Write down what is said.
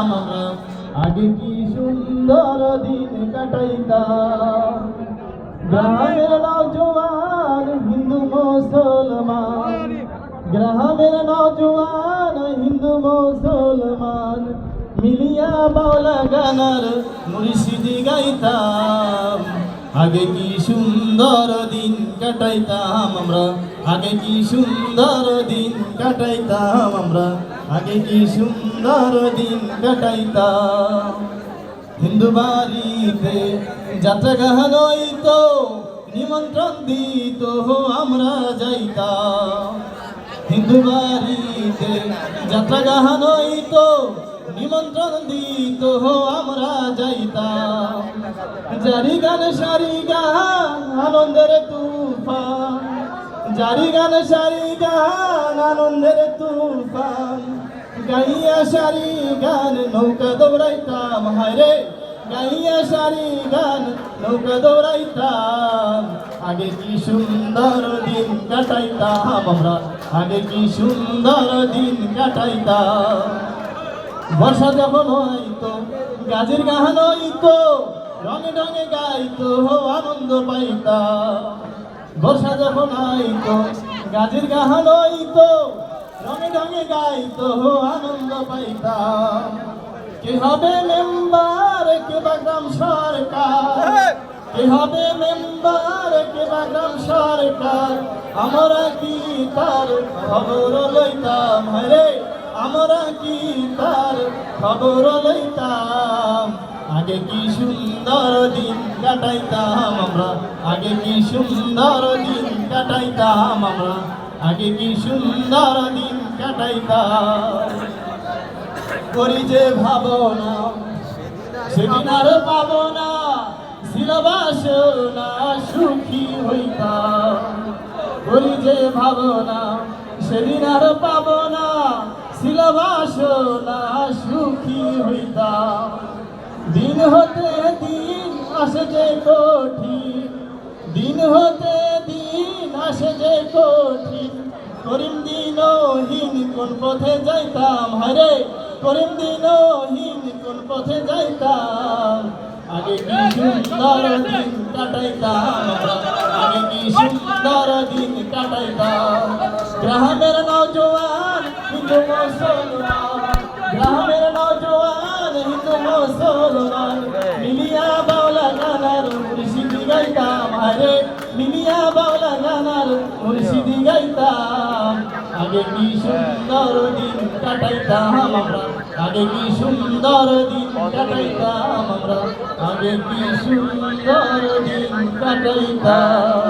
আমরা আগে কি সুন্দর দিন কাটাইতাম। গ্রামের নওজোয়ান হিন্দু মুসলমান, গ্রামের নওজোয়ান হিন্দু মুসলমান মিলিয়া বাউলা গানার মুর্শিদি গাইতাম। আগে কি সুন্দর দিন কাটাইতাম আমরা, আগে কি সুন্দর দিন কাটাইতাম আমরা, আগে কি সুন্দর দিন কাটাইতাম। হিন্দু বাড়িতে যাত্রা গান হইতো, নিমন্ত্রণ দিত আমরা যাইতাম। হিন্দু বাড়িতে যাত্রা গান হইতো, নিমন্ত্রণ দিত আমরা যাইতাম। জারি গান সারি গান আনন্দের তুফান, জারি গান সারি গান আনন্দের তুফান গাইয়া সারি গান নৌকা দৌড়াইতাম। হায়রে গাইয়া সারি গান নৌকা দৌড়াইতাম। আগে কি সুন্দর দিন কাটাইতাম আমরা, আগে কি সুন্দর দিন কাটাইতাম। বর্ষা যখন হইতো গাজীর গান হইতো, রঙে রঙে গাইতো আনন্দ পাইতাম। বর্ষা যখন আইতো গাজীর গান হইতো, রঙে রঙে গাইতো আনন্দ পাইতাম। কে হবে মেম্বার কে বা গ্রাম সরকার, কে হবে মেম্বার কে বা গ্রাম সরকার, আমরা কি তার খবর লইতাম। হরে আমরা কি তার খবর লইতাম। আগে কি সুন্দর দিন কাটাইতাম আমরা, আগে কি সুন্দর দিন কাটাইতাম আমরা, আগে কি সুন্দর দিন কাটাইতাম। করি যে ভাবনা সেদিন আর পাবো না, সিলেবাসনা সুখী হইতাম। করি যে ভাবনা সেদিন আর পাবো না, সিলেবাসনা সুখী হইতাম। দিন হতে দিন আসে যে কঠিন, দিন হতে দিন আসে যে কঠিন, করিম দিনহীন কোন পথে যাইতাম। হরে করিম দিনহীন কোন পথে যাইতাম। আগে কি সুন্দর দিন কাটাইতাম আমরা, আগে কি সুন্দর দিন কাটাইতাম। গ্রামের নওজোয়ান হিন্দু মুসলমান, গ্রামের নওজোয়ান হিন্দু মুসলমান মিলিয়া বাউলা গানার মুর্শিদি গাইতাম। হরে মিলিয়া বাউলা গানার মুর্শিদি গাইতাম। আগে কি সুন্দর দিন কাটাইতাম আমরা, আগে কি সুন্দর দিন কাটাইতাম আমরা, আগে কি সুন্দর দিন কাটাইতাম।